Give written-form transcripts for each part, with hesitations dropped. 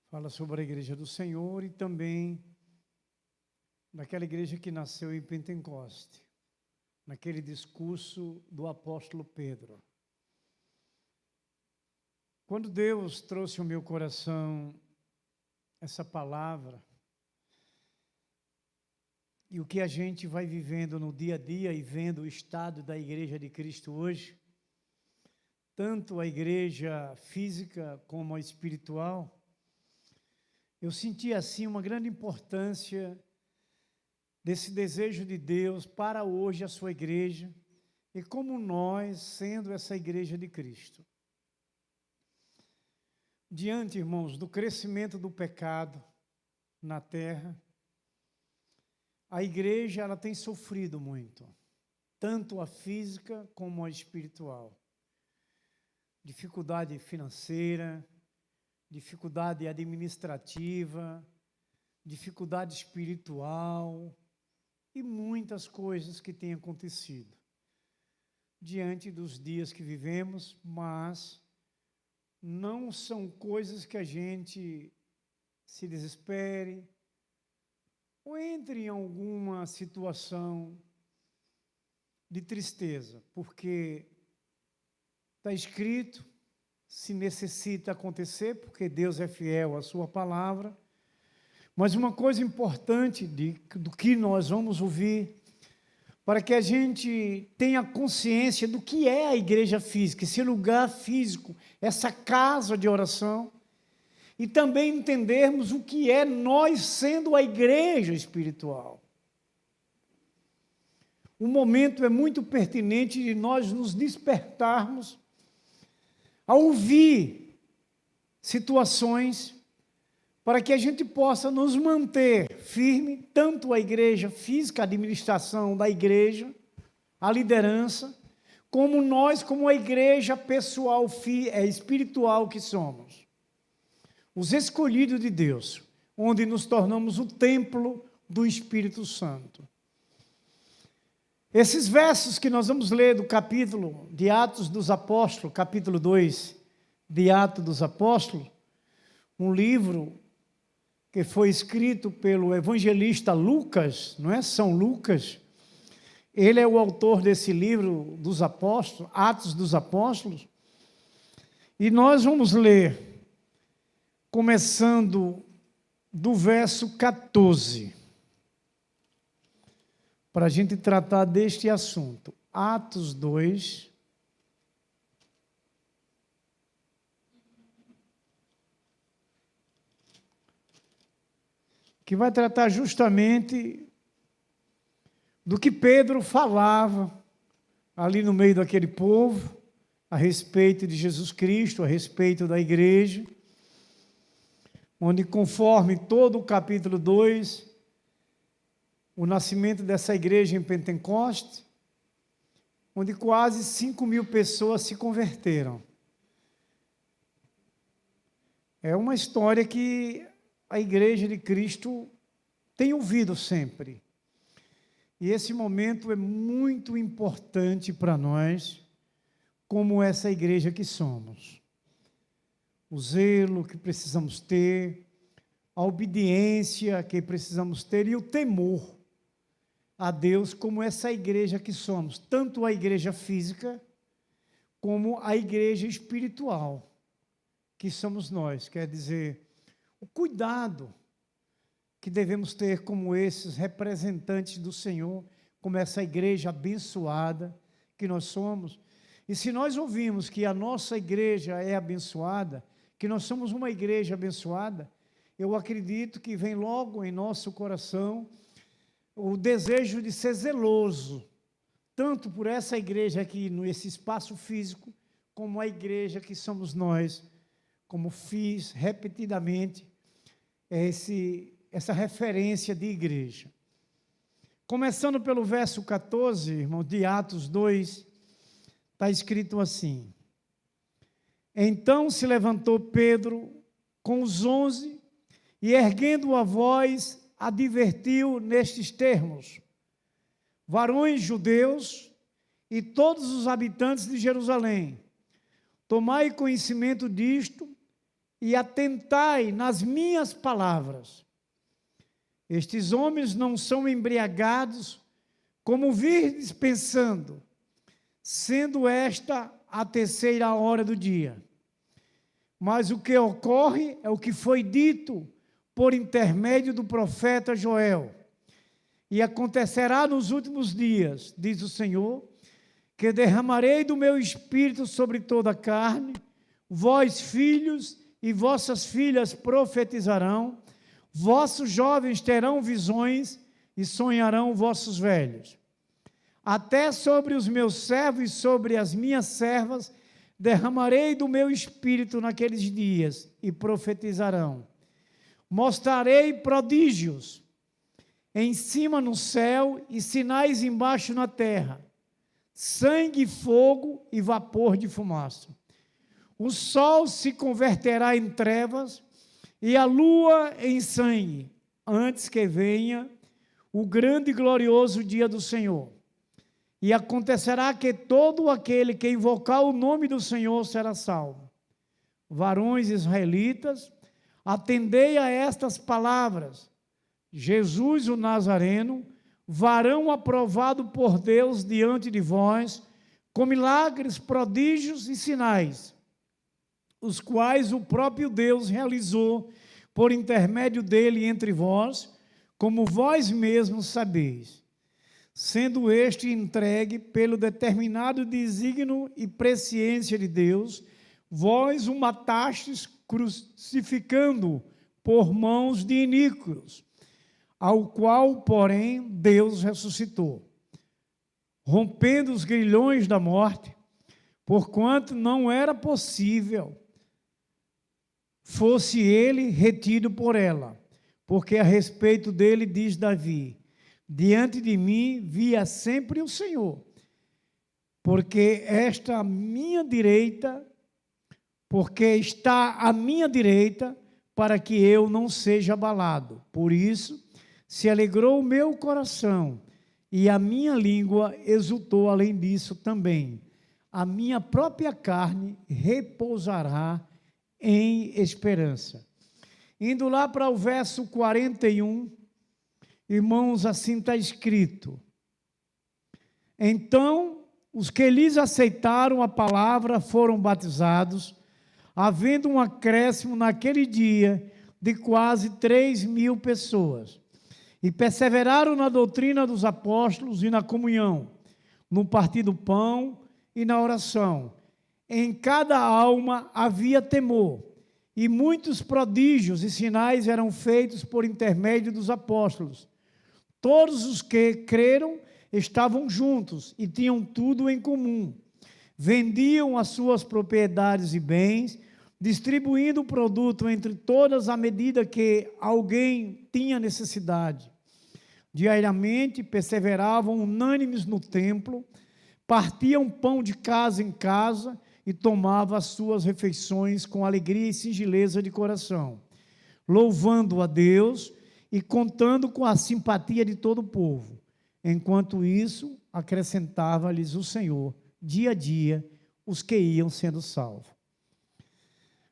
Fala sobre a igreja do Senhor e também daquela igreja que nasceu em Pentecoste, naquele discurso do apóstolo Pedro. Quando Deus trouxe ao meu coração essa palavra, e o que a gente vai vivendo no dia a dia e vendo o estado da igreja de Cristo hoje, tanto a igreja física como a espiritual, eu senti assim uma grande importância desse desejo de Deus para hoje a sua igreja e como nós, sendo essa igreja de Cristo. Diante, irmãos, do crescimento do pecado na terra, a igreja ela tem sofrido muito, tanto a física como a espiritual. Dificuldade financeira, dificuldade administrativa, dificuldade espiritual e muitas coisas que têm acontecido diante dos dias que vivemos, mas não são coisas que a gente se desespere ou entre em alguma situação de tristeza, porque está escrito, se necessita acontecer, porque Deus é fiel à sua palavra, mas uma coisa importante do que nós vamos ouvir, para que a gente tenha consciência do que é a igreja física, esse lugar físico, essa casa de oração, e também entendermos o que é nós sendo a igreja espiritual. O momento é muito pertinente de nós nos despertarmos a ouvir situações para que a gente possa nos manter firme, tanto a igreja física, a administração da igreja, a liderança, como nós, como a igreja pessoal, espiritual que somos. Os escolhidos de Deus, onde nos tornamos o templo do Espírito Santo. Esses versos que nós vamos ler do capítulo de Atos dos Apóstolos, capítulo 2 de Atos dos Apóstolos, um livro que foi escrito pelo evangelista Lucas, não é? São Lucas. Ele é o autor desse livro dos Apóstolos, Atos dos Apóstolos. E nós vamos ler, começando do verso 14. Para a gente tratar deste assunto. Atos 2, que vai tratar justamente do que Pedro falava ali no meio daquele povo, a respeito de Jesus Cristo, a respeito da igreja, onde conforme todo o capítulo 2, o nascimento dessa igreja em Pentecoste, onde quase 5.000 pessoas se converteram. É uma história que a igreja de Cristo tem ouvido sempre. E esse momento é muito importante para nós, como essa igreja que somos. O zelo que precisamos ter, a obediência que precisamos ter e o temor a Deus como essa igreja que somos, tanto a igreja física como a igreja espiritual que somos nós. Quer dizer, o cuidado que devemos ter como esses representantes do Senhor, como essa igreja abençoada que nós somos. E se nós ouvimos que a nossa igreja é abençoada, que nós somos uma igreja abençoada, eu acredito que vem logo em nosso coração o desejo de ser zeloso, tanto por essa igreja aqui, nesse espaço físico, como a igreja que somos nós, como fiz repetidamente essa referência de igreja. Começando pelo verso 14, irmão, de Atos 2, está escrito assim: Então se levantou Pedro com os 11 e, erguendo a voz, advertiu nestes termos: Varões judeus e todos os habitantes de Jerusalém, tomai conhecimento disto, e atentai nas minhas palavras. Estes homens não são embriagados, como virdes pensando, sendo esta a terceira hora do dia. Mas o que ocorre é o que foi dito por intermédio do profeta Joel. E acontecerá nos últimos dias, diz o Senhor, que derramarei do meu espírito sobre toda a carne, vós filhos e vossas filhas profetizarão, vossos jovens terão visões e sonharão vossos velhos. Até sobre os meus servos e sobre as minhas servas derramarei do meu espírito naqueles dias e profetizarão. Mostrarei prodígios em cima no céu e sinais embaixo na terra, sangue, fogo e vapor de fumaça. O sol se converterá em trevas e a lua em sangue, antes que venha o grande e glorioso dia do Senhor. E acontecerá que todo aquele que invocar o nome do Senhor será salvo. Varões israelitas, atendei a estas palavras. Jesus, o Nazareno, varão aprovado por Deus diante de vós, com milagres, prodígios e sinais, os quais o próprio Deus realizou por intermédio dele entre vós, como vós mesmos sabeis. Sendo este entregue pelo determinado desígnio e presciência de Deus, vós o matastes crucificando por mãos de iníquos, ao qual, porém, Deus ressuscitou, rompendo os grilhões da morte, porquanto não era possível fosse ele retido por ela, porque a respeito dele diz Davi: diante de mim via sempre o Senhor, porque está à minha direita, para que eu não seja abalado. Por isso se alegrou o meu coração, e a minha língua exultou além disso também. A minha própria carne repousará em esperança. Indo lá para o verso 41, irmãos, assim está escrito: então os que lhes aceitaram a palavra foram batizados, havendo um acréscimo naquele dia de quase 3.000 pessoas. E perseveraram na doutrina dos apóstolos e na comunhão, no partir do pão e na oração. Em cada alma havia temor, e muitos prodígios e sinais eram feitos por intermédio dos apóstolos. Todos os que creram estavam juntos e tinham tudo em comum. Vendiam as suas propriedades e bens, distribuindo o produto entre todas à medida que alguém tinha necessidade. Diariamente perseveravam unânimes no templo, partiam pão de casa em casa e tomavam as suas refeições com alegria e singeleza de coração, louvando a Deus e contando com a simpatia de todo o povo. Enquanto isso, acrescentava-lhes o Senhor, dia a dia, os que iam sendo salvos.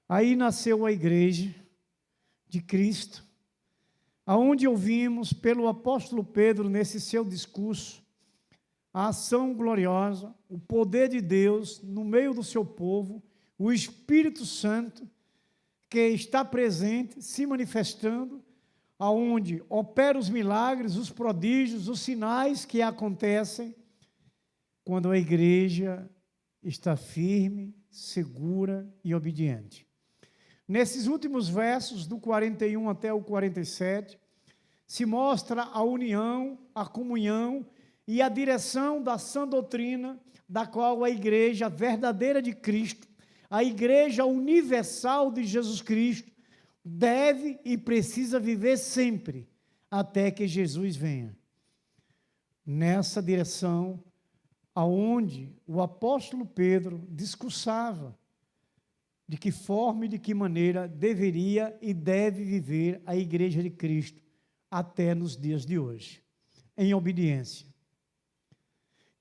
Aí nasceu a igreja de Cristo, aonde ouvimos pelo apóstolo Pedro, nesse seu discurso, a ação gloriosa, o poder de Deus no meio do seu povo, o Espírito Santo, que está presente, se manifestando, aonde opera os milagres, os prodígios, os sinais que acontecem quando a igreja está firme, segura e obediente. Nesses últimos versos, do 41 até o 47, se mostra a união, a comunhão e a direção da sã doutrina, da qual a igreja verdadeira de Cristo, a igreja universal de Jesus Cristo, deve e precisa viver sempre, até que Jesus venha. Nessa direção, aonde o apóstolo Pedro discursava de que forma e de que maneira deveria e deve viver a igreja de Cristo até nos dias de hoje, em obediência.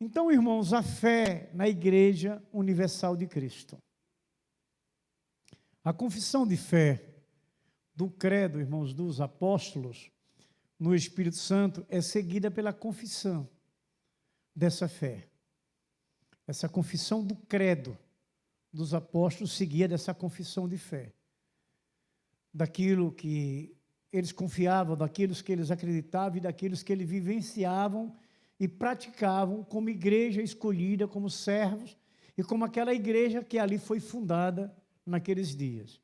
Então, irmãos, a fé na igreja universal de Cristo. A confissão de fé do credo, irmãos, dos apóstolos no Espírito Santo é seguida pela confissão dessa fé. Essa confissão do credo dos apóstolos seguia dessa confissão de fé. Daquilo que eles confiavam, daqueles que eles acreditavam e daqueles que eles vivenciavam e praticavam como igreja escolhida, como servos e como aquela igreja que ali foi fundada naqueles dias.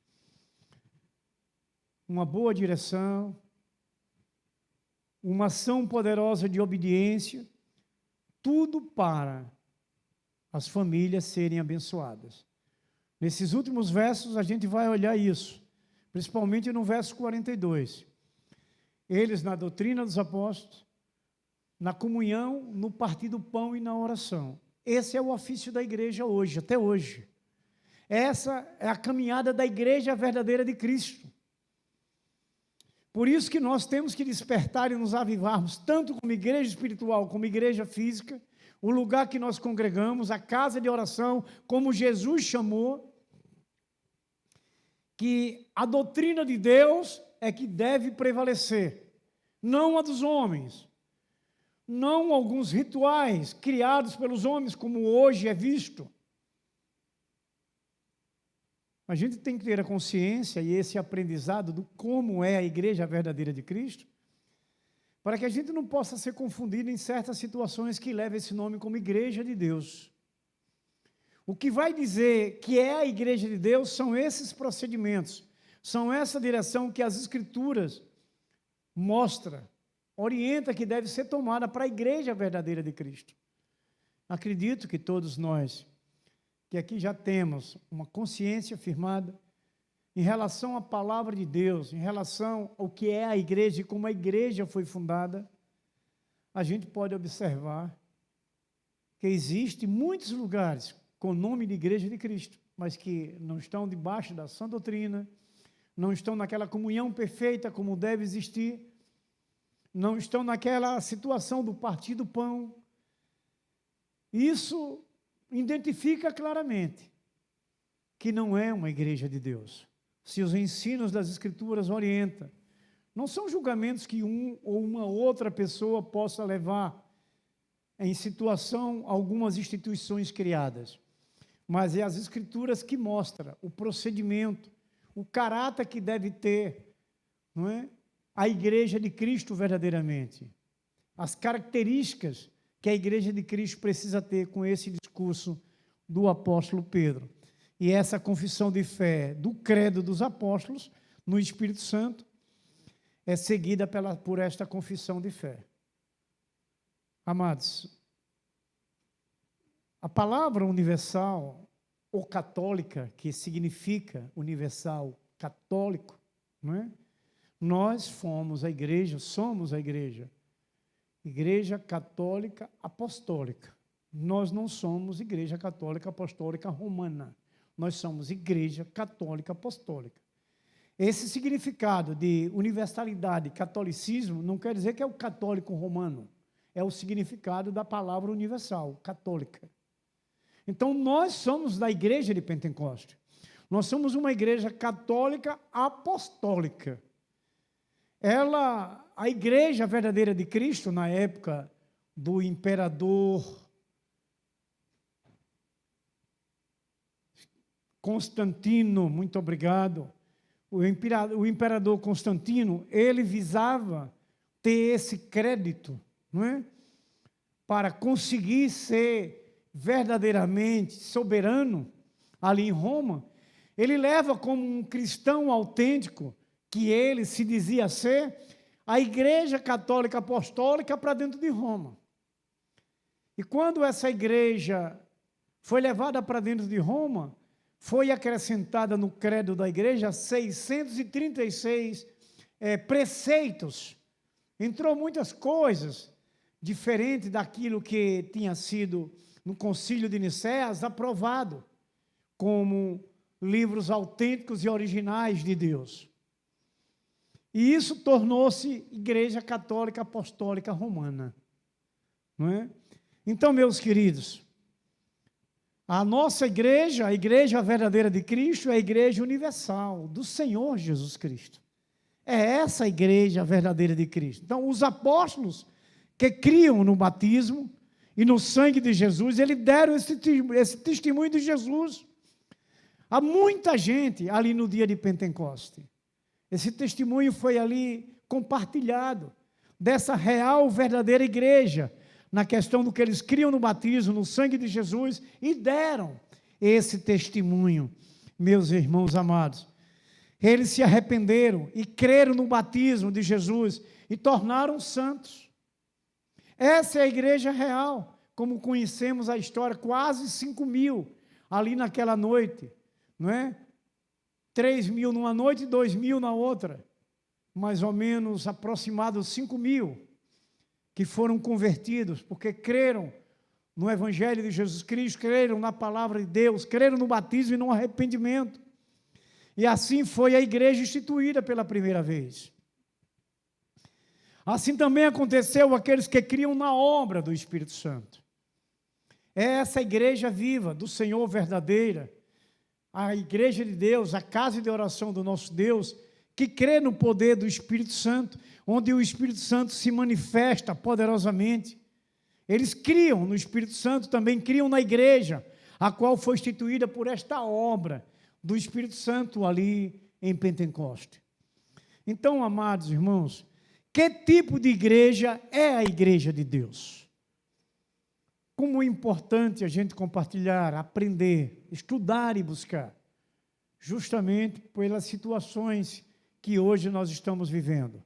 Uma boa direção, uma ação poderosa de obediência, tudo para as famílias serem abençoadas. Nesses últimos versos a gente vai olhar isso, principalmente no verso 42. Eles na doutrina dos apóstolos, na comunhão, no partir do pão e na oração. Esse é o ofício da igreja hoje, até hoje. Essa é a caminhada da igreja verdadeira de Cristo. Por isso que nós temos que despertar e nos avivarmos, tanto como igreja espiritual, como igreja física, o lugar que nós congregamos, a casa de oração, como Jesus chamou, que a doutrina de Deus é que deve prevalecer, não a dos homens, não alguns rituais criados pelos homens, como hoje é visto. A gente tem que ter a consciência e esse aprendizado do como é a igreja verdadeira de Cristo, para que a gente não possa ser confundido em certas situações que levam esse nome como igreja de Deus. O que vai dizer que é a igreja de Deus são esses procedimentos, são essa direção que as Escrituras mostram, orienta que deve ser tomada para a igreja verdadeira de Cristo. Acredito que todos nós, que aqui já temos uma consciência firmada em relação à palavra de Deus, em relação ao que é a igreja e como a igreja foi fundada, a gente pode observar que existem muitos lugares com o nome de igreja de Cristo, mas que não estão debaixo da sã doutrina, não estão naquela comunhão perfeita como deve existir, não estão naquela situação do partir do pão. Isso identifica claramente que não é uma igreja de Deus. Se os ensinos das Escrituras orientam, não são julgamentos que um ou uma outra pessoa possa levar em situação algumas instituições criadas, mas é as Escrituras que mostram o procedimento, o caráter que deve ter, não é? A igreja de Cristo verdadeiramente, as características que a igreja de Cristo precisa ter com esse discurso do apóstolo Pedro. E essa confissão de fé do credo dos apóstolos no Espírito Santo é seguida por esta confissão de fé. Amados, a palavra universal ou católica, que significa universal, católico, não é? Nós somos a igreja católica apostólica. Nós não somos igreja católica apostólica romana. Nós somos igreja católica apostólica. Esse significado de universalidade, catolicismo, não quer dizer que é o católico romano. É o significado da palavra universal, católica. Então, nós somos da igreja de Pentecoste. Nós somos uma igreja católica apostólica. A igreja verdadeira de Cristo, na época do imperador Constantino, muito obrigado, o imperador Constantino, ele visava ter esse crédito, não é? Para conseguir ser verdadeiramente soberano ali em Roma. Ele leva como um cristão autêntico, que ele se dizia ser, a Igreja Católica Apostólica para dentro de Roma. E quando essa igreja foi levada para dentro de Roma, foi acrescentada no credo da igreja 636 preceitos. Entrou muitas coisas diferentes daquilo que tinha sido no Concílio de Nicéas aprovado como livros autênticos e originais de Deus. E isso tornou-se Igreja Católica Apostólica Romana. Não é? Então, meus queridos, A nossa igreja, a igreja verdadeira de Cristo, é a igreja universal, do Senhor Jesus Cristo. É essa a igreja verdadeira de Cristo. Então, os apóstolos que criam no batismo e no sangue de Jesus, eles deram esse testemunho de Jesus. Há muita gente ali no dia de Pentecoste. Esse testemunho foi ali compartilhado, dessa real, verdadeira igreja, na questão do que eles criam no batismo, no sangue de Jesus, e deram esse testemunho, meus irmãos amados. Eles se arrependeram e creram no batismo de Jesus e tornaram santos. Essa é a igreja real, como conhecemos a história, quase 5.000 ali naquela noite, não é? 3.000 numa noite e 2.000 na outra, mais ou menos aproximados 5.000, que foram convertidos, porque creram no Evangelho de Jesus Cristo, creram na palavra de Deus, creram no batismo e no arrependimento. E assim foi a igreja instituída pela primeira vez. Assim também aconteceu aqueles que criam na obra do Espírito Santo. É essa igreja viva, do Senhor verdadeira, a igreja de Deus, a casa de oração do nosso Deus, que crê no poder do Espírito Santo, onde o Espírito Santo se manifesta poderosamente. Eles criam no Espírito Santo, também criam na igreja, a qual foi instituída por esta obra do Espírito Santo ali em Pentecoste. Então, amados irmãos, que tipo de igreja é a igreja de Deus? Como é importante a gente compartilhar, aprender, estudar e buscar, justamente pelas situações que hoje nós estamos vivendo.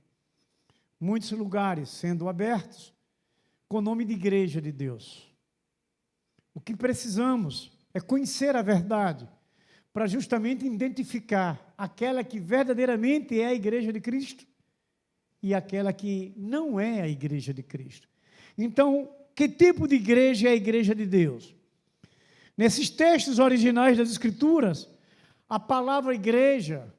Muitos lugares sendo abertos com o nome de igreja de Deus. O que precisamos é conhecer a verdade, para justamente identificar aquela que verdadeiramente é a igreja de Cristo e aquela que não é a igreja de Cristo. Então, que tipo de igreja é a igreja de Deus? Nesses textos originais das Escrituras, a palavra igreja,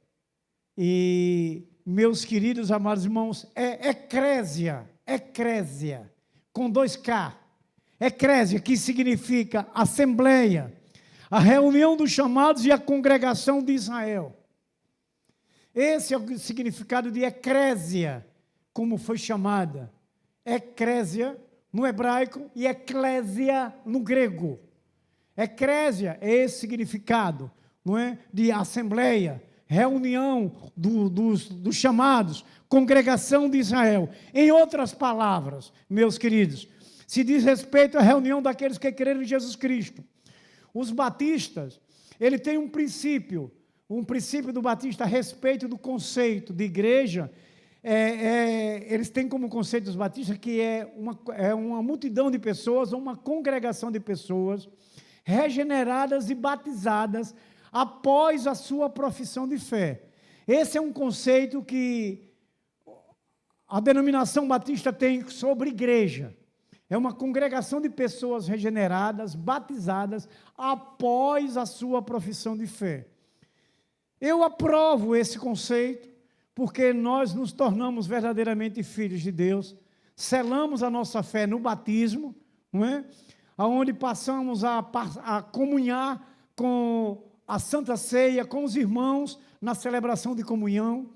e meus queridos amados irmãos, é eclésia, com 2 K. Eclésia, que significa assembleia, a reunião dos chamados e a congregação de Israel. Esse é o significado de eclésia, como foi chamada. Eclésia no hebraico e eclésia no grego. Eclésia é esse significado, não é? De assembleia, reunião dos chamados, congregação de Israel. Em outras palavras, meus queridos, se diz respeito à reunião daqueles que creram em Jesus Cristo. Os batistas, ele tem um princípio do batista a respeito do conceito de igreja. Eles têm como conceito dos batistas que é uma multidão de pessoas, ou uma congregação de pessoas regeneradas e batizadas após a sua profissão de fé. Esse é um conceito que a denominação batista tem sobre igreja. É uma congregação de pessoas regeneradas, batizadas, após a sua profissão de fé. Eu aprovo esse conceito, porque nós nos tornamos verdadeiramente filhos de Deus, selamos a nossa fé no batismo, não é? Onde passamos a comunhar com a Santa Ceia, com os irmãos, na celebração de comunhão.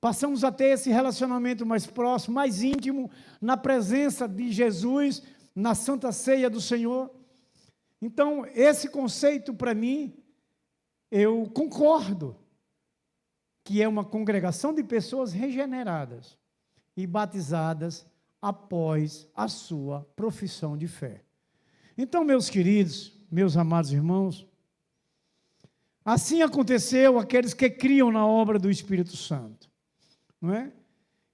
Passamos a ter esse relacionamento mais próximo, mais íntimo, na presença de Jesus, na Santa Ceia do Senhor. Então, esse conceito, para mim, eu concordo, que é uma congregação de pessoas regeneradas e batizadas após a sua profissão de fé. Então, meus queridos, meus amados irmãos, assim aconteceu aqueles que criam na obra do Espírito Santo, não é?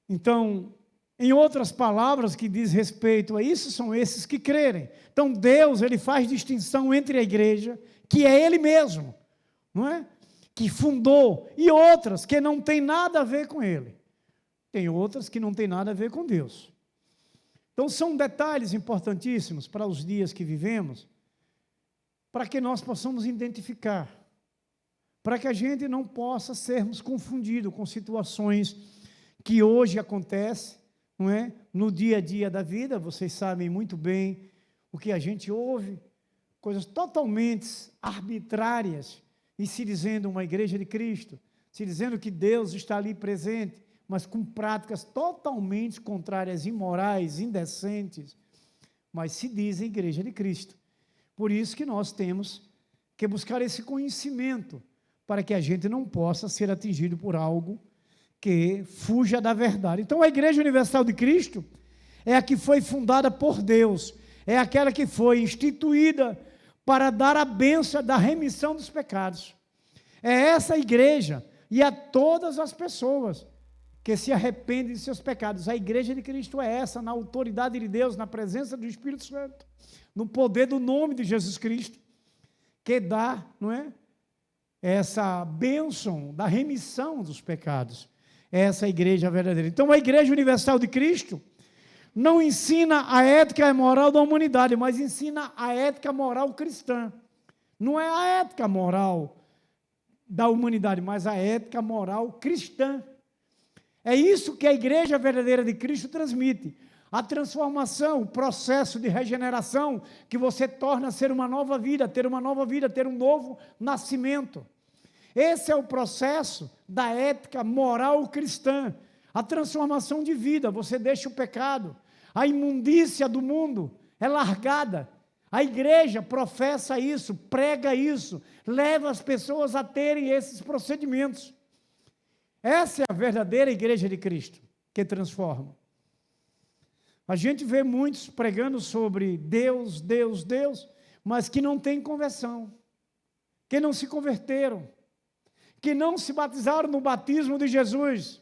Então, em outras palavras que diz respeito a isso, são esses que crerem. Então, Deus, ele faz distinção entre a igreja, que é ele mesmo, não é? Que fundou, e outras que não tem nada a ver com ele. Tem outras que não tem nada a ver com Deus. Então, são detalhes importantíssimos para os dias que vivemos, para que nós possamos identificar, para que a gente não possa sermos confundidos com situações que hoje acontecem, não é? No dia a dia da vida. Vocês sabem muito bem o que a gente ouve, coisas totalmente arbitrárias e se dizendo uma igreja de Cristo, se dizendo que Deus está ali presente, mas com práticas totalmente contrárias, imorais, indecentes, mas se dizem igreja de Cristo. Por isso que nós temos que buscar esse conhecimento, para que a gente não possa ser atingido por algo que fuja da verdade. Então, a Igreja Universal de Cristo é a que foi fundada por Deus, é aquela que foi instituída para dar a bênção da remissão dos pecados. É essa igreja, e a todas as pessoas que se arrependem de seus pecados. A Igreja de Cristo é essa, na autoridade de Deus, na presença do Espírito Santo, no poder do nome de Jesus Cristo, que dá, não é, essa bênção da remissão dos pecados. Essa é a igreja verdadeira. Então, a Igreja Universal de Cristo não ensina a ética e moral da humanidade, mas ensina a ética moral cristã. Não é a ética moral da humanidade, mas a ética moral cristã. É isso que a Igreja verdadeira de Cristo transmite. A transformação, o processo de regeneração, que você torna a ser uma nova vida, ter uma nova vida, ter um novo nascimento. Esse é o processo da ética moral cristã. A transformação de vida, você deixa o pecado, a imundícia do mundo é largada. A igreja professa isso, prega isso, leva as pessoas a terem esses procedimentos. Essa é a verdadeira igreja de Cristo, que transforma. A gente vê muitos pregando sobre Deus, Deus, Deus, mas que não têm conversão, que não se converteram, que não se batizaram no batismo de Jesus.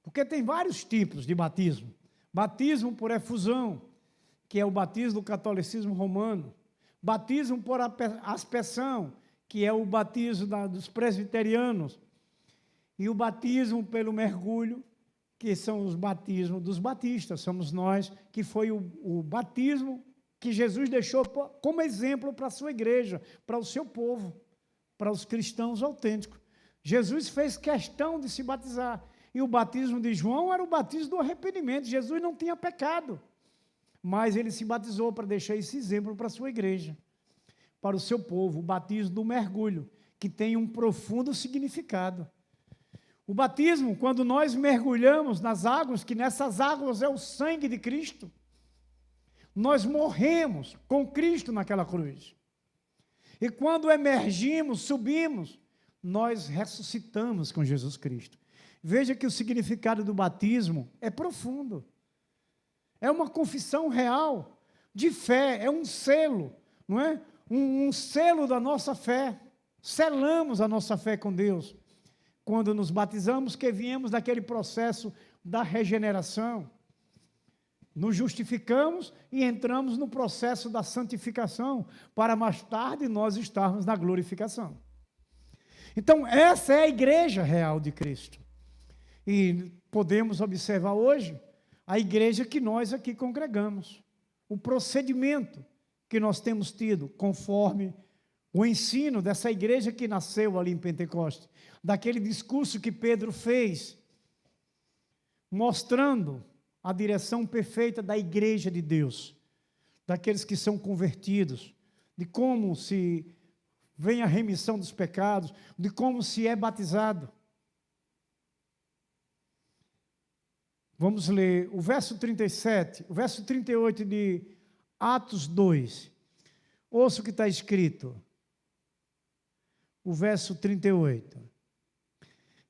Porque tem vários tipos de batismo. Batismo por efusão, que é o batismo do catolicismo romano. Batismo por aspersão, que é o batismo dos presbiterianos. E o batismo pelo mergulho, que são os batismos dos batistas. Somos nós, que foi o batismo que Jesus deixou como exemplo para a sua igreja, para o seu povo, para os cristãos autênticos. Jesus fez questão de se batizar. E o batismo de João era o batismo do arrependimento. Jesus não tinha pecado, mas ele se batizou para deixar esse exemplo para a sua igreja, para o seu povo. O batismo do mergulho, que tem um profundo significado. O batismo, quando nós mergulhamos nas águas, que nessas águas é o sangue de Cristo, nós morremos com Cristo naquela cruz. E quando emergimos, subimos, nós ressuscitamos com Jesus Cristo. Veja que o significado do batismo é profundo. É uma confissão real de fé, é um selo, não é? Um selo da nossa fé. Selamos a nossa fé com Deus. Quando nos batizamos, que viemos daquele processo da regeneração. Nos justificamos e entramos no processo da santificação, para mais tarde nós estarmos na glorificação. Então, essa é a igreja real de Cristo. E podemos observar hoje a igreja que nós aqui congregamos. O procedimento que nós temos tido, conforme o ensino dessa igreja que nasceu ali em Pentecostes, daquele discurso que Pedro fez, mostrando a direção perfeita da igreja de Deus, daqueles que são convertidos, de como se vem a remissão dos pecados, de como se é batizado. Vamos ler o verso 37, o verso 38 de Atos 2. Ouça o que está escrito. O verso 38.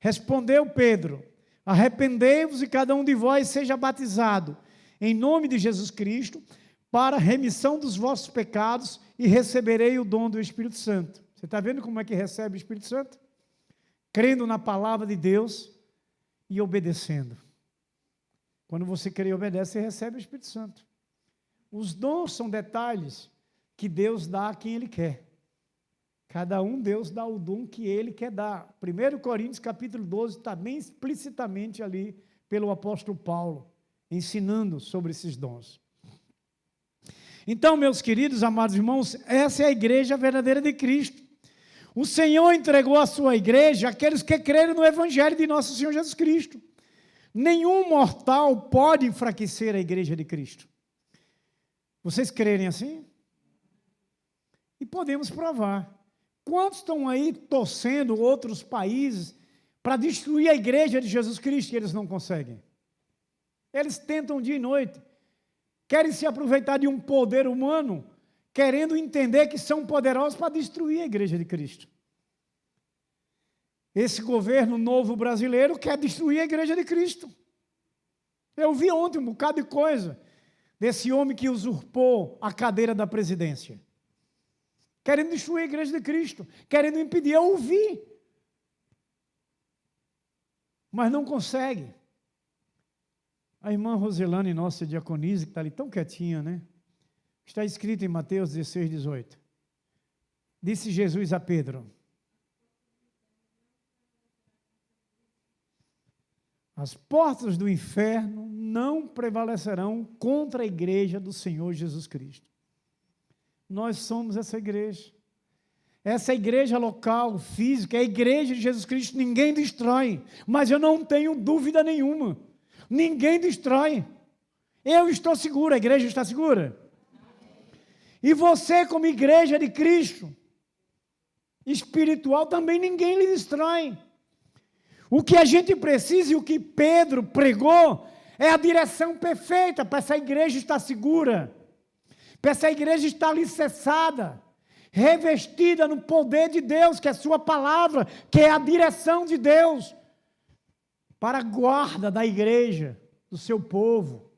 Respondeu Pedro: arrependei-vos e cada um de vós seja batizado em nome de Jesus Cristo para a remissão dos vossos pecados e receberei o dom do Espírito Santo. Você está vendo como é que recebe o Espírito Santo? Crendo na palavra de Deus e obedecendo. Quando você crê e obedece, você recebe o Espírito Santo. Os dons são detalhes que Deus dá a quem Ele quer. Cada um, Deus dá o dom que Ele quer dar. 1 Coríntios capítulo 12, está bem explicitamente ali pelo apóstolo Paulo, ensinando sobre esses dons. Então, meus queridos, amados irmãos, essa é a igreja verdadeira de Cristo. O Senhor entregou a sua igreja àqueles que creram no Evangelho de nosso Senhor Jesus Cristo. Nenhum mortal pode enfraquecer a igreja de Cristo. Vocês crerem assim? E podemos provar. Quantos estão aí torcendo outros países para destruir a igreja de Jesus Cristo e eles não conseguem? Eles tentam dia e noite. Querem se aproveitar de um poder humano, querendo entender que são poderosos para destruir a igreja de Cristo. Esse governo novo brasileiro quer destruir a igreja de Cristo. Eu vi ontem um bocado de coisa desse homem que usurpou a cadeira da presidência. Querendo destruir a igreja de Cristo, querendo impedir. Eu ouvi. Mas não consegue. A irmã Roselane, nossa diaconisa, que está ali tão quietinha, né? Está escrito em Mateus 16, 18. Disse Jesus a Pedro: as portas do inferno não prevalecerão contra a igreja do Senhor Jesus Cristo. Nós somos essa igreja. Essa igreja local, física, é a igreja de Jesus Cristo, ninguém destrói. Mas eu não tenho dúvida nenhuma. Ninguém destrói. Eu estou seguro, a igreja está segura. E você, como igreja de Cristo, espiritual, também ninguém lhe destrói. O que a gente precisa e o que Pedro pregou é a direção perfeita para essa igreja estar segura, para essa igreja estar alicerçada, revestida no poder de Deus, que é a sua palavra, que é a direção de Deus, para a guarda da igreja, do seu povo.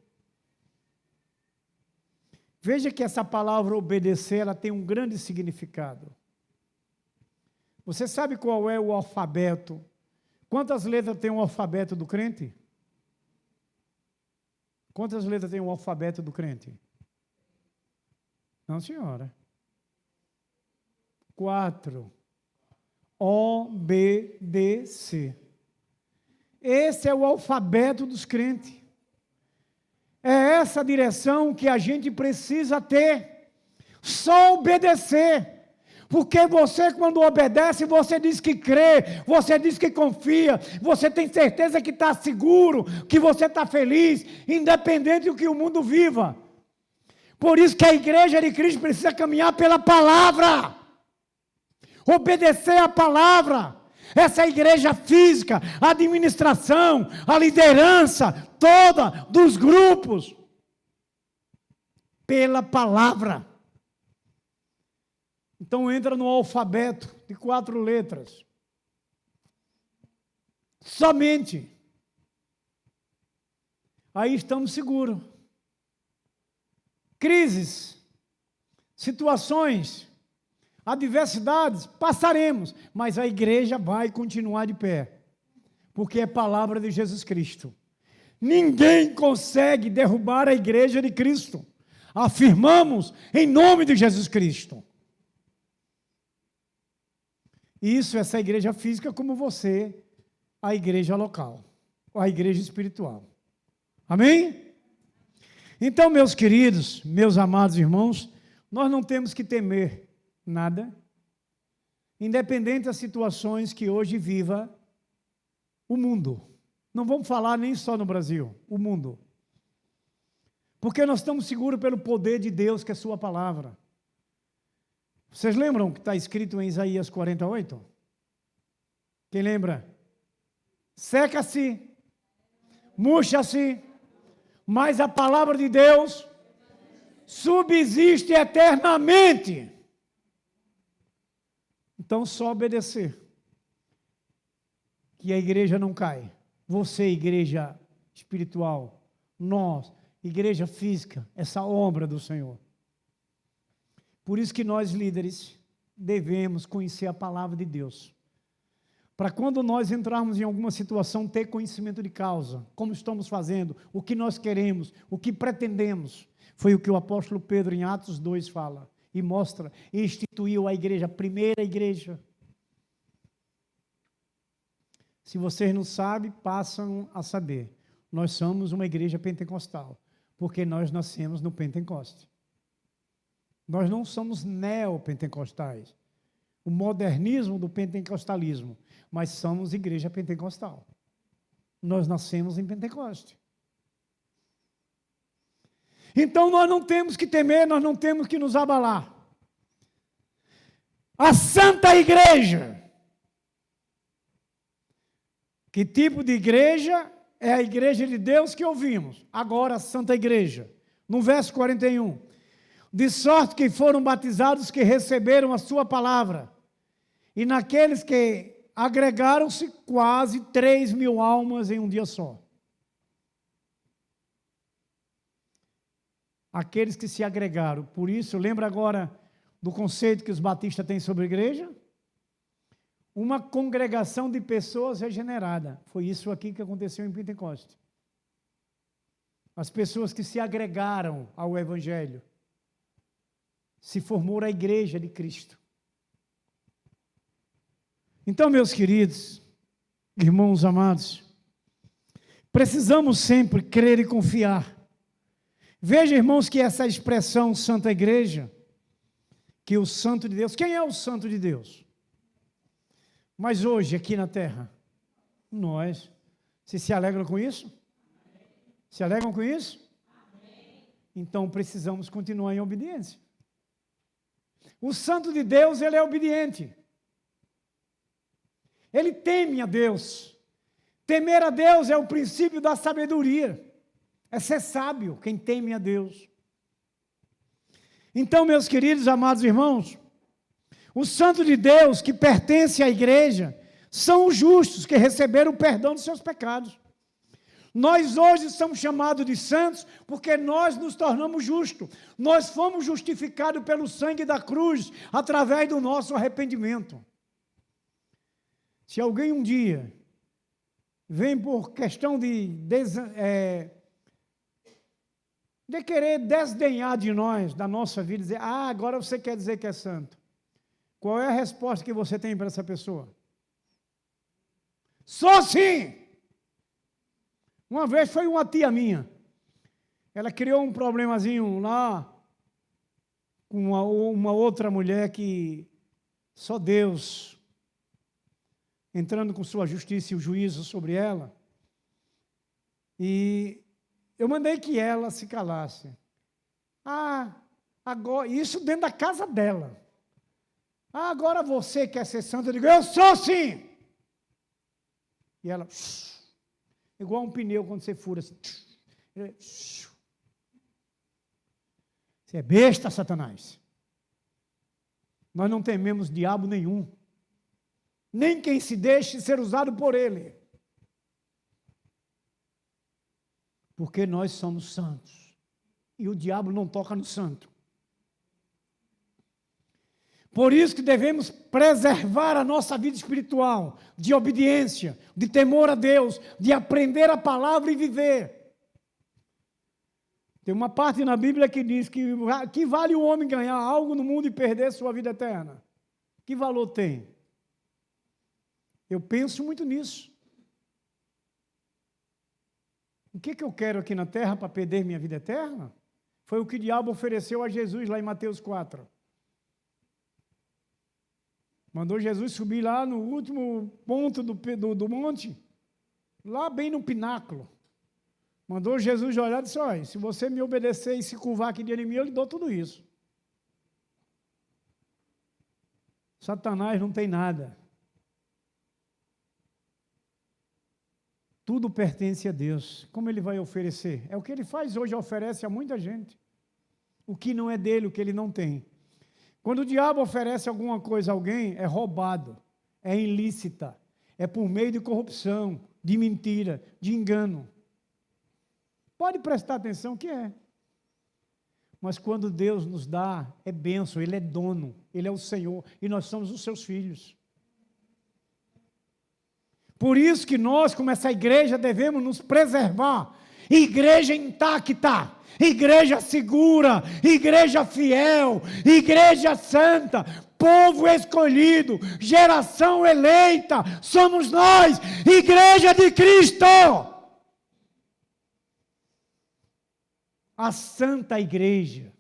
Veja que essa palavra obedecer, ela tem um grande significado. Você sabe qual é o alfabeto? Quantas letras tem o alfabeto do crente? Quantas letras tem o alfabeto do crente? Não, senhora. 4. O, B, D, C. Esse é o alfabeto dos crentes. É essa direção que a gente precisa ter. Só obedecer. Porque você, quando obedece, você diz que crê, você diz que confia, você tem certeza que está seguro, que você está feliz, independente do que o mundo viva. Por isso que a igreja de Cristo precisa caminhar pela palavra, obedecer a palavra. Essa igreja física, a administração, a liderança toda dos grupos, pela palavra. Então entra no alfabeto de 4 letras. Somente. Aí estamos seguros. Crises, situações, adversidades, passaremos, mas a igreja vai continuar de pé, porque é palavra de Jesus Cristo. Ninguém consegue derrubar a igreja de Cristo. Afirmamos em nome de Jesus Cristo. Isso, essa igreja física, como você, a igreja local, a igreja espiritual. Amém? Então, meus queridos, meus amados irmãos, nós não temos que temer nada, independente das situações que hoje viva o mundo. Não vamos falar nem só no Brasil, o mundo. Porque nós estamos seguros pelo poder de Deus, que é a sua palavra. Vocês lembram que está escrito em Isaías 48? Quem lembra? Seca-se, murcha-se, mas a palavra de Deus subsiste eternamente. Então, só obedecer, que a igreja não cai. Você, igreja espiritual, nós, igreja física, essa obra do Senhor. Por isso que nós, líderes, devemos conhecer a palavra de Deus. Para quando nós entrarmos em alguma situação, ter conhecimento de causa, como estamos fazendo, o que nós queremos, o que pretendemos. Foi o que o apóstolo Pedro, em Atos 2, fala e mostra, e instituiu a igreja, a primeira igreja. Se vocês não sabem, passam a saber. Nós somos uma igreja pentecostal, porque nós nascemos no Pentecoste. Nós não somos neopentecostais, o modernismo do pentecostalismo, mas somos igreja pentecostal. Nós nascemos em Pentecoste. Então nós não temos que temer, nós não temos que nos abalar. A Santa Igreja. Que tipo de igreja? É a igreja de Deus que ouvimos. Agora a Santa Igreja. No verso 41. De sorte que foram batizados que receberam a sua palavra. E naqueles que agregaram-se quase 3.000 almas em um dia só. Aqueles que se agregaram. Por isso, lembra agora do conceito que os batistas têm sobre a igreja? Uma congregação de pessoas regenerada. Foi isso aqui que aconteceu em Pentecostes. As pessoas que se agregaram ao Evangelho. Se formou a igreja de Cristo. Então, meus queridos, irmãos amados, precisamos sempre crer e confiar. Veja, irmãos, que essa expressão Santa Igreja, que o Santo de Deus, quem é o Santo de Deus? Mas hoje, aqui na terra, nós, vocês se alegram com isso? Se alegram com isso? Então precisamos continuar em obediência. O Santo de Deus, ele é obediente. Ele teme a Deus. Temer a Deus é o princípio da sabedoria. É ser sábio quem teme a Deus. Então, meus queridos, amados irmãos, os santos de Deus que pertencem à igreja são os justos que receberam o perdão dos seus pecados. Nós hoje somos chamados de santos porque nós nos tornamos justos. Nós fomos justificados pelo sangue da cruz através do nosso arrependimento. Se alguém um dia vem por questão de querer desdenhar de nós, da nossa vida, dizer, agora você quer dizer que é santo. Qual é a resposta que você tem para essa pessoa? Sou sim! Uma vez foi uma tia minha, ela criou um problemazinho lá com uma outra mulher que só Deus entrando com sua justiça e o juízo sobre ela, e eu mandei que ela se calasse. Agora, isso dentro da casa dela. Agora você quer ser santo? Eu digo, eu sou sim! E ela, igual um pneu quando você fura assim. Você é besta, Satanás. Nós não tememos diabo nenhum. Nem quem se deixe ser usado por ele. Porque nós somos santos. E o diabo não toca no santo. Por isso que devemos preservar a nossa vida espiritual, de obediência, de temor a Deus, de aprender a palavra e viver. Tem uma parte na Bíblia que diz que vale o homem ganhar algo no mundo e perder sua vida eterna. Que valor tem? Eu penso muito nisso. O que eu quero aqui na terra para perder minha vida eterna? Foi o que o diabo ofereceu a Jesus lá em Mateus 4. Mandou Jesus subir lá no último ponto do monte, lá bem no pináculo. Mandou Jesus olhar e disse, olha, se você me obedecer e se curvar aqui diante de mim, eu lhe dou tudo isso. Satanás não tem nada. Tudo pertence a Deus. Como ele vai oferecer? É o que ele faz hoje, oferece a muita gente. O que não é dele, o que ele não tem. Quando o diabo oferece alguma coisa a alguém, é roubado, é ilícita, é por meio de corrupção, de mentira, de engano. Pode prestar atenção que é. Mas quando Deus nos dá, é bênção, Ele é dono, Ele é o Senhor, e nós somos os seus filhos. Por isso que nós, como essa igreja, devemos nos preservar. Igreja intacta, igreja segura, igreja fiel, igreja santa, povo escolhido, geração eleita, somos nós, igreja de Cristo. A santa igreja.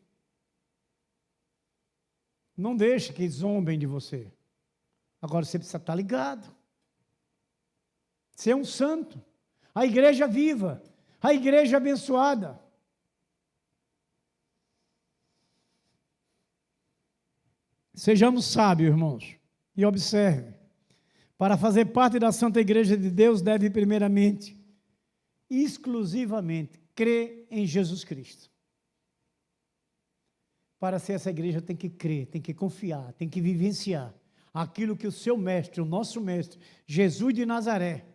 Não deixe que zombem de você. Agora você precisa estar ligado. Você é um santo. A igreja viva. A igreja abençoada. Sejamos sábios, irmãos, e observe. Para fazer parte da Santa Igreja de Deus, deve primeiramente, exclusivamente, crer em Jesus Cristo. Para ser essa igreja tem que crer, tem que confiar, tem que vivenciar aquilo que o seu mestre, o nosso mestre, Jesus de Nazaré,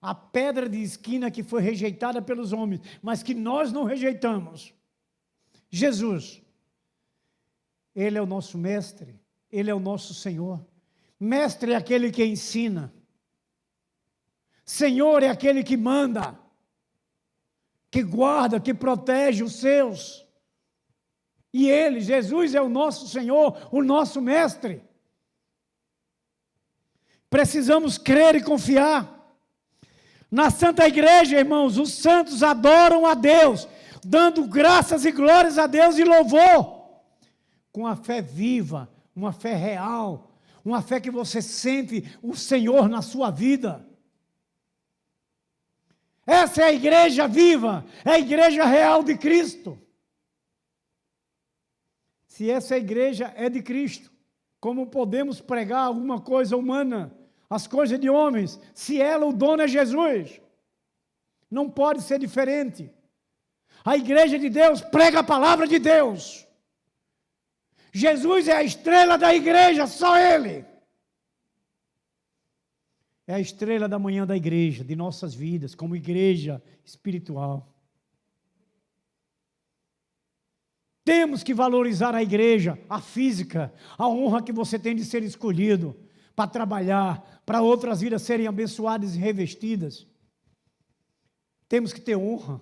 a pedra de esquina que foi rejeitada pelos homens, mas que nós não rejeitamos. Jesus, Ele é o nosso mestre, Ele é o nosso Senhor. Mestre é aquele que ensina. Senhor é aquele que manda, que guarda, que protege os seus. E Ele, Jesus, é o nosso Senhor, o nosso mestre. Precisamos crer e confiar. Na Santa Igreja, irmãos, os santos adoram a Deus, dando graças e glórias a Deus e louvor, com a fé viva, uma fé real, uma fé que você sente o Senhor na sua vida. Essa é a igreja viva, é a igreja real de Cristo. Se essa igreja é de Cristo, como podemos pregar alguma coisa humana, as coisas de homens, se ela, o dono é Jesus? Não pode ser diferente. A igreja de Deus prega a palavra de Deus. Jesus é a estrela da igreja, só Ele. É a estrela da manhã da igreja, de nossas vidas, como igreja espiritual. Temos que valorizar a igreja, a física, a honra que você tem de ser escolhido para trabalhar, para outras vidas serem abençoadas e revestidas. Temos que ter honra.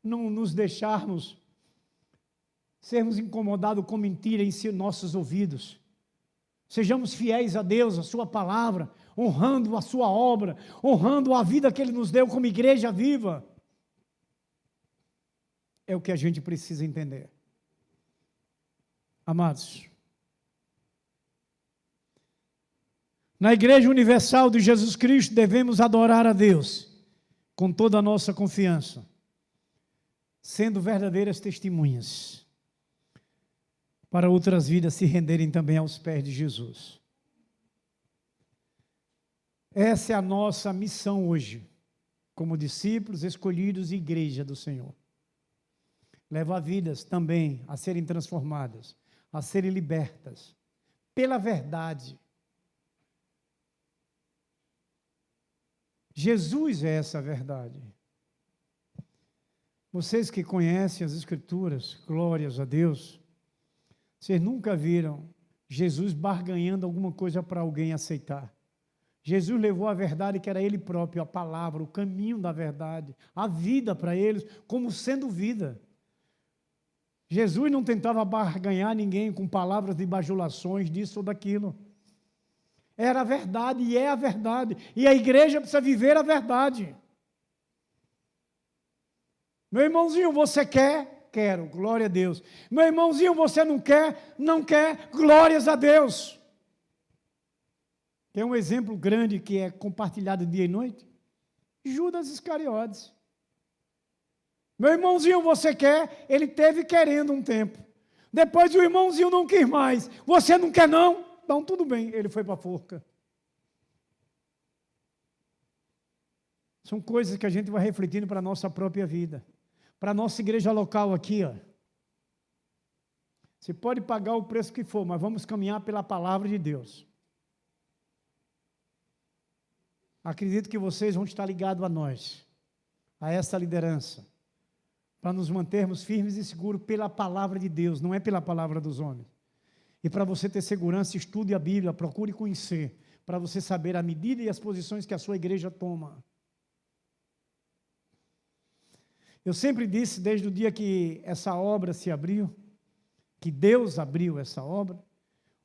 Não nos deixarmos sermos incomodados com mentira em nossos ouvidos. Sejamos fiéis a Deus, a sua palavra, honrando a sua obra, honrando a vida que Ele nos deu como igreja viva. É o que a gente precisa entender. Amados, na Igreja Universal de Jesus Cristo, devemos adorar a Deus com toda a nossa confiança, sendo verdadeiras testemunhas, para outras vidas se renderem também aos pés de Jesus. Essa é a nossa missão hoje, como discípulos escolhidos e igreja do Senhor. Levar vidas também a serem transformadas, a serem libertas pela verdade. Jesus é essa verdade. Vocês que conhecem as Escrituras, glórias a Deus, vocês nunca viram Jesus barganhando alguma coisa para alguém aceitar. Jesus levou a verdade que era Ele próprio, a palavra, o caminho da verdade, a vida para eles, como sendo vida. Jesus não tentava barganhar ninguém com palavras de bajulações, disso ou daquilo. Era a verdade e é a verdade. E a igreja precisa viver a verdade. Meu irmãozinho, você quer? Quero, glória a Deus. Meu irmãozinho, você não quer? Não quer, glórias a Deus. Tem um exemplo grande que é compartilhado dia e noite. Judas Iscariotes. Meu irmãozinho, você quer? Ele teve querendo um tempo. Depois o irmãozinho não quis mais. Você não quer não? Então tudo bem, ele foi para a forca. São coisas que a gente vai refletindo para a nossa própria vida. Para a nossa igreja local aqui, ó. Você pode pagar o preço que for, mas vamos caminhar pela palavra de Deus. Acredito que vocês vão estar ligados a nós, a essa liderança, para nos mantermos firmes e seguros pela palavra de Deus, não é pela palavra dos homens. E para você ter segurança, estude a Bíblia, procure conhecer, para você saber a medida e as posições que a sua igreja toma. Eu sempre disse, desde o dia que essa obra se abriu, que Deus abriu essa obra,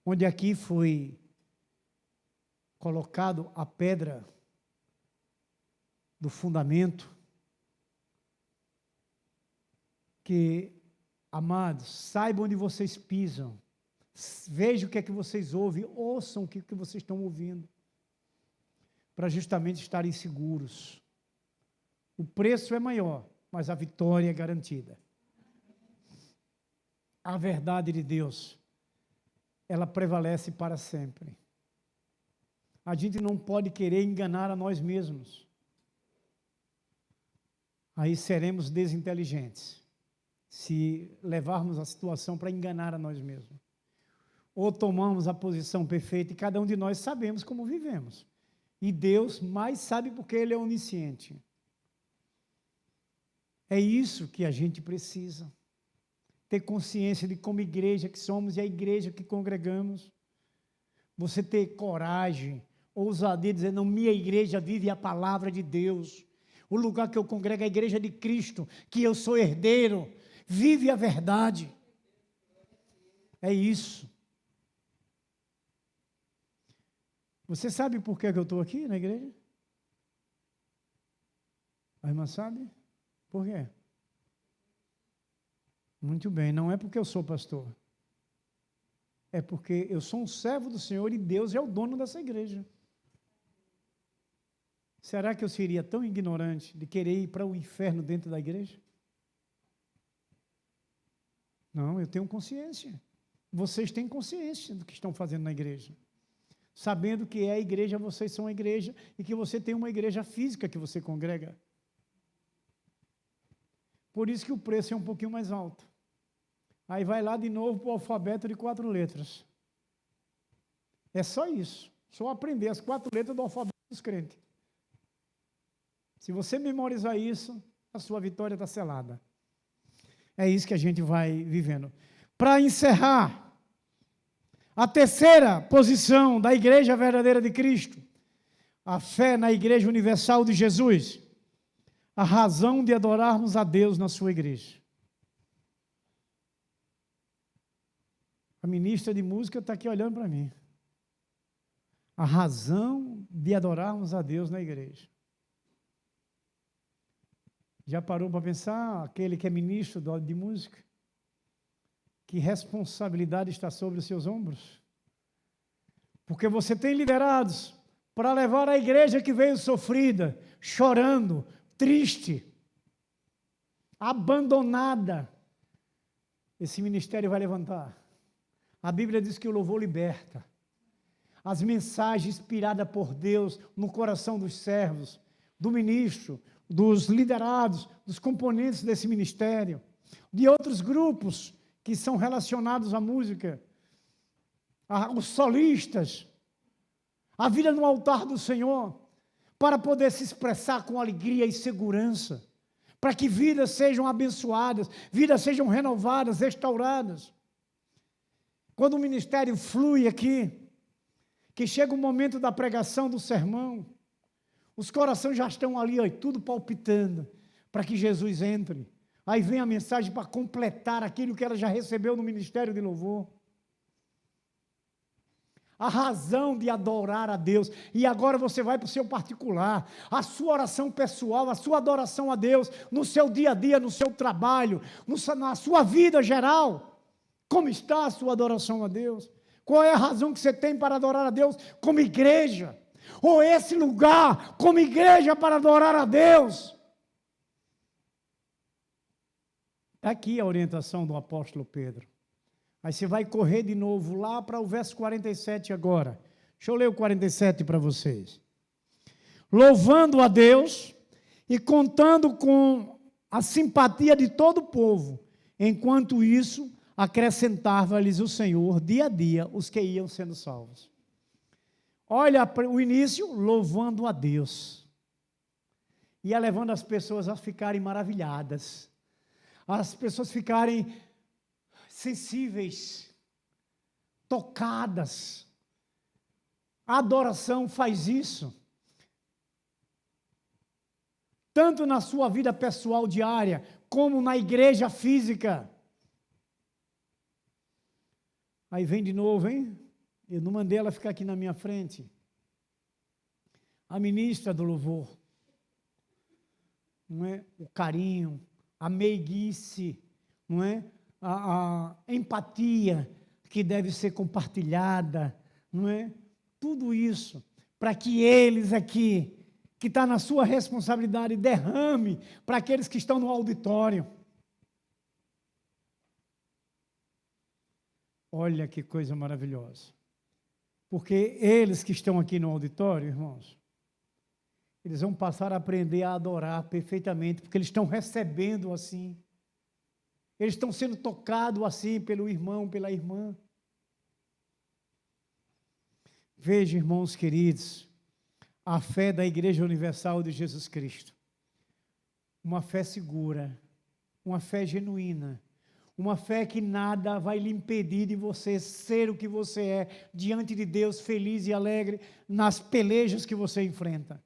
onde aqui foi colocado a pedra do fundamento, que, amados, saibam onde vocês pisam, vejam o que é que vocês ouvem, ouçam o que vocês estão ouvindo, para justamente estarem seguros. O preço é maior, mas a vitória é garantida. A verdade de Deus ela prevalece para sempre. A gente não pode querer enganar a nós mesmos. Aí seremos desinteligentes, se levarmos a situação para enganar a nós mesmos. Ou tomamos a posição perfeita, e cada um de nós sabemos como vivemos. E Deus mais sabe porque Ele é onisciente. É isso que a gente precisa. Ter consciência de como igreja que somos e a igreja que congregamos. Você ter coragem, ousadia, dizer, não, minha igreja vive a palavra de Deus. O lugar que eu congrego é a igreja de Cristo, que eu sou herdeiro, vive a verdade. É isso. Você sabe por que eu estou aqui na igreja? A irmã sabe? Por quê? Muito bem, não é porque eu sou pastor. É porque eu sou um servo do Senhor e Deus é o dono dessa igreja. Será que eu seria tão ignorante de querer ir para o inferno dentro da igreja? Não, eu tenho consciência. Vocês têm consciência do que estão fazendo na igreja. Sabendo que é a igreja, vocês são a igreja, e que você tem uma igreja física que você congrega. Por isso que o preço é um pouquinho mais alto. Aí vai lá de novo para o alfabeto de 4 letras. É só isso. Só aprender as 4 letras do alfabeto dos crentes. Se você memorizar isso, a sua vitória está selada. É isso que a gente vai vivendo. Para encerrar, a terceira posição da Igreja Verdadeira de Cristo, a fé na Igreja Universal de Jesus, a razão de adorarmos a Deus na sua igreja. A ministra de música está aqui olhando para mim. A razão de adorarmos a Deus na igreja. Já parou para pensar, aquele que é ministro de música? Que responsabilidade está sobre os seus ombros? Porque você tem liderados para levar a igreja que veio sofrida, chorando, triste, abandonada. Esse ministério vai levantar. A Bíblia diz que o louvor liberta. As mensagens inspiradas por Deus no coração dos servos, do ministro, dos liderados, dos componentes desse ministério, de outros grupos que são relacionados à música, os solistas, a vida no altar do Senhor, para poder se expressar com alegria e segurança, para que vidas sejam abençoadas, vidas sejam renovadas, restauradas. Quando o ministério flui aqui, que chega o momento da pregação do sermão, os corações já estão ali, ó, tudo palpitando, para que Jesus entre. Aí vem a mensagem para completar aquilo que ela já recebeu no ministério de louvor. A razão de adorar a Deus. E agora você vai para o seu particular, a sua oração pessoal, a sua adoração a Deus, no seu dia a dia, no seu trabalho, na sua vida geral. Como está a sua adoração a Deus? Qual é a razão que você tem para adorar a Deus como igreja? Ou esse lugar como igreja para adorar a Deus? Aqui a orientação do apóstolo Pedro. Aí você vai correr de novo lá para o verso 47 agora. Deixa eu ler o 47 para vocês. Louvando a Deus e contando com a simpatia de todo o povo, enquanto isso acrescentava-lhes o Senhor dia a dia os que iam sendo salvos. Olha o início, louvando a Deus. Ia levando as pessoas a ficarem maravilhadas. As pessoas ficarem sensíveis, tocadas. A adoração faz isso. Tanto na sua vida pessoal diária, como na igreja física. Aí vem de novo, hein? Eu não mandei ela ficar aqui na minha frente. A ministra do louvor. Não é? O carinho, a meiguice, não é? A empatia que deve ser compartilhada, não é? Tudo isso, para que eles aqui, que está na sua responsabilidade, derrame para aqueles que estão no auditório. Olha que coisa maravilhosa. Porque eles que estão aqui no auditório, irmãos, eles vão passar a aprender a adorar perfeitamente, porque eles estão recebendo assim. Eles estão sendo tocados assim pelo irmão, pela irmã. Veja, irmãos queridos, a fé da Igreja Universal de Jesus Cristo. Uma fé segura, uma fé genuína, uma fé que nada vai lhe impedir de você ser o que você é diante de Deus, feliz e alegre nas pelejas que você enfrenta.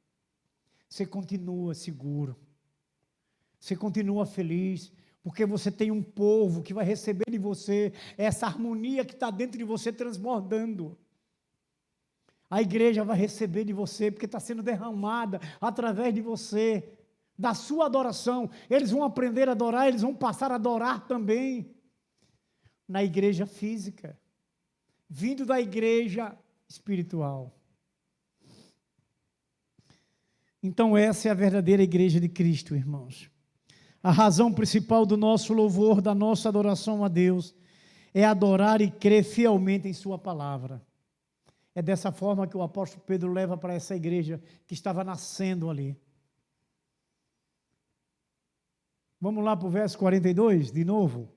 Você continua seguro, você continua feliz, porque você tem um povo que vai receber de você essa harmonia que está dentro de você transbordando. A igreja vai receber de você, porque está sendo derramada através de você, da sua adoração. Eles vão aprender a adorar, eles vão passar a adorar também na igreja física, vindo da igreja espiritual. Então essa é a verdadeira igreja de Cristo, irmãos. A razão principal do nosso louvor, da nossa adoração a Deus, é adorar e crer fielmente em sua palavra. É dessa forma que o apóstolo Pedro leva para essa igreja que estava nascendo ali. Vamos lá para o verso 42, de novo.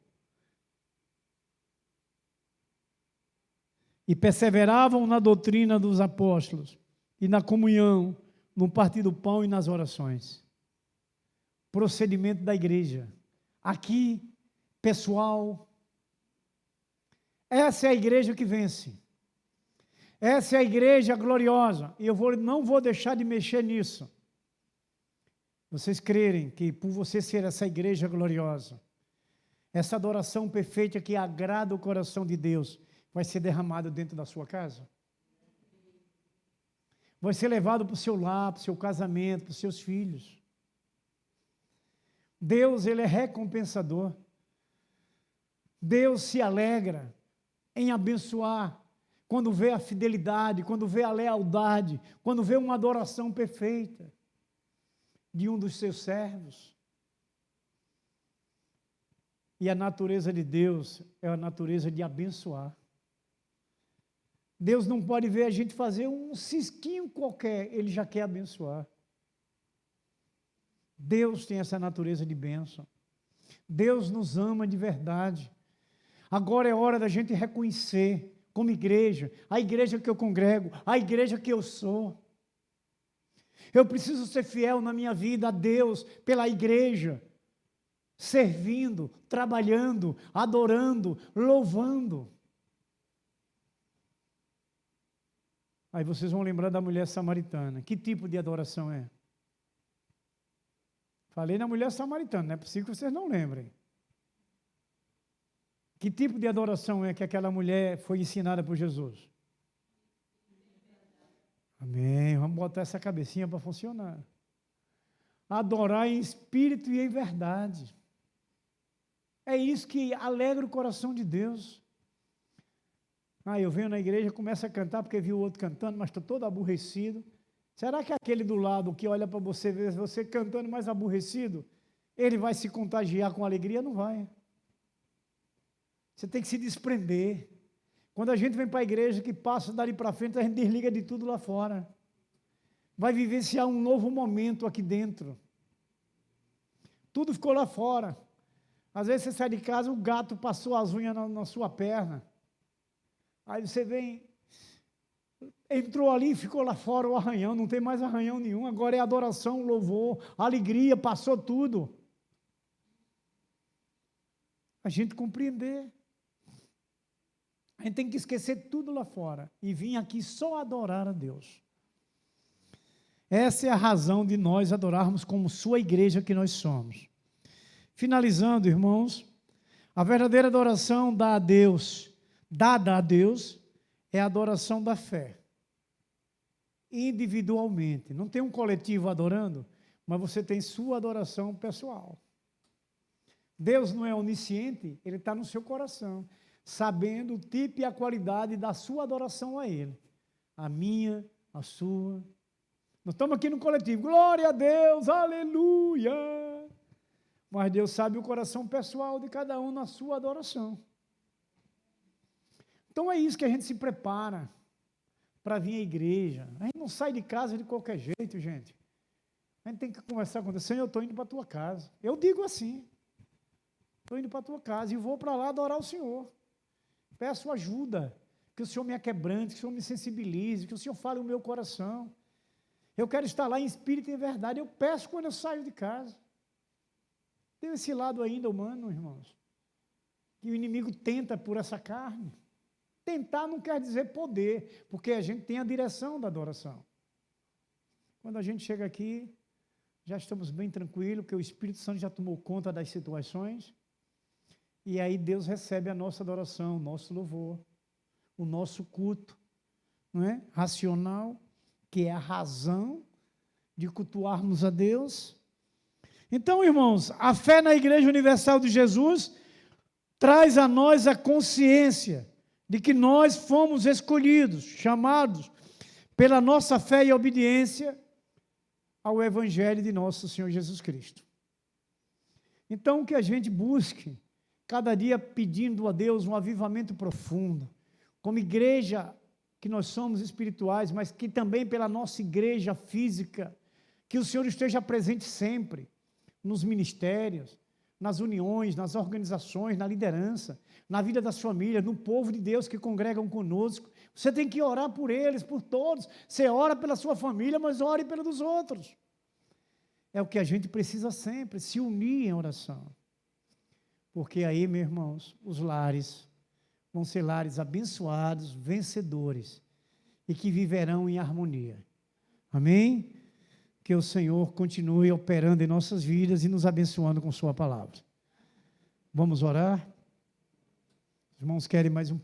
E perseveravam na doutrina dos apóstolos, e na comunhão, no partir do pão e nas orações. Procedimento da igreja. Aqui, pessoal, essa é a igreja que vence. Essa é a igreja gloriosa. E eu não vou deixar de mexer nisso. Vocês crerem que por você ser essa igreja gloriosa, essa adoração perfeita que agrada o coração de Deus, vai ser derramada dentro da sua casa? Vai ser levado para o seu lar, para o seu casamento, para os seus filhos. Deus, Ele é recompensador. Deus se alegra em abençoar quando vê a fidelidade, quando vê a lealdade, quando vê uma adoração perfeita de um dos seus servos. E a natureza de Deus é a natureza de abençoar. Deus não pode ver a gente fazer um cisquinho qualquer, Ele já quer abençoar. Deus tem essa natureza de bênção. Deus nos ama de verdade. Agora é hora da gente reconhecer, como igreja, a igreja que eu congrego, a igreja que eu sou. Eu preciso ser fiel na minha vida a Deus, pela igreja, servindo, trabalhando, adorando, louvando. Aí vocês vão lembrar da mulher samaritana. Que tipo de adoração é? Falei na mulher samaritana, não é possível que vocês não lembrem. Que tipo de adoração é que aquela mulher foi ensinada por Jesus? Amém. Vamos botar essa cabecinha para funcionar. Adorar em espírito e em verdade. É isso que alegra o coração de Deus. Eu venho na igreja, começo a cantar porque vi o outro cantando, mas estou todo aborrecido. Será que aquele do lado que olha para você, vê você cantando mais aborrecido, ele vai se contagiar com alegria? Não vai. Você tem que se desprender. Quando a gente vem para a igreja, que passa dali para frente, a gente desliga de tudo lá fora. Vai vivenciar um novo momento aqui dentro. Tudo ficou lá fora. Às vezes você sai de casa, o gato passou as unhas na sua perna. Aí você vem, entrou ali e ficou lá fora o arranhão, não tem mais arranhão nenhum, agora é adoração, louvor, alegria, passou tudo. A gente compreender. A gente tem que esquecer tudo lá fora e vir aqui só adorar a Deus. Essa é a razão de nós adorarmos como sua igreja que nós somos. Finalizando, irmãos, a verdadeira adoração dada a Deus, é a adoração da fé. Individualmente. Não tem um coletivo adorando, mas você tem sua adoração pessoal. Deus não é onisciente, Ele está no seu coração, sabendo o tipo e a qualidade da sua adoração a Ele. A minha, a sua. Nós estamos aqui no coletivo, glória a Deus, aleluia. Mas Deus sabe o coração pessoal de cada um na sua adoração. Então é isso que a gente se prepara para vir à igreja. A gente não sai de casa de qualquer jeito, gente. A gente tem que conversar com Deus. Senhor, eu estou indo para a tua casa. Eu digo assim, estou indo para a tua casa e vou para lá adorar o Senhor. Peço ajuda, que o Senhor me aquebrante, que o Senhor me sensibilize, que o Senhor fale o meu coração. Eu quero estar lá em espírito e em verdade. Eu peço quando eu saio de casa. Tem esse lado ainda humano, irmãos, que o inimigo tenta por essa carne. Tentar não quer dizer poder, porque a gente tem a direção da adoração. Quando a gente chega aqui, já estamos bem tranquilos, porque o Espírito Santo já tomou conta das situações, e aí Deus recebe a nossa adoração, o nosso louvor, o nosso culto, não é? Racional, que é a razão de cultuarmos a Deus. Então, irmãos, a fé na Igreja Universal de Jesus traz a nós a consciência de que nós fomos escolhidos, chamados pela nossa fé e obediência ao Evangelho de nosso Senhor Jesus Cristo. Então, que a gente busque, cada dia pedindo a Deus um avivamento profundo, como igreja que nós somos espirituais, mas que também pela nossa igreja física, que o Senhor esteja presente sempre, nos ministérios, nas uniões, nas organizações, na liderança, na vida das famílias, no povo de Deus que congregam conosco. Você tem que orar por eles, por todos. Você ora pela sua família, mas ore pela dos outros. É o que a gente precisa sempre, se unir em oração. Porque aí, meus irmãos, os lares vão ser lares abençoados, vencedores, e que viverão em harmonia. Amém? Que o Senhor continue operando em nossas vidas e nos abençoando com sua palavra. Vamos orar? Os irmãos querem mais um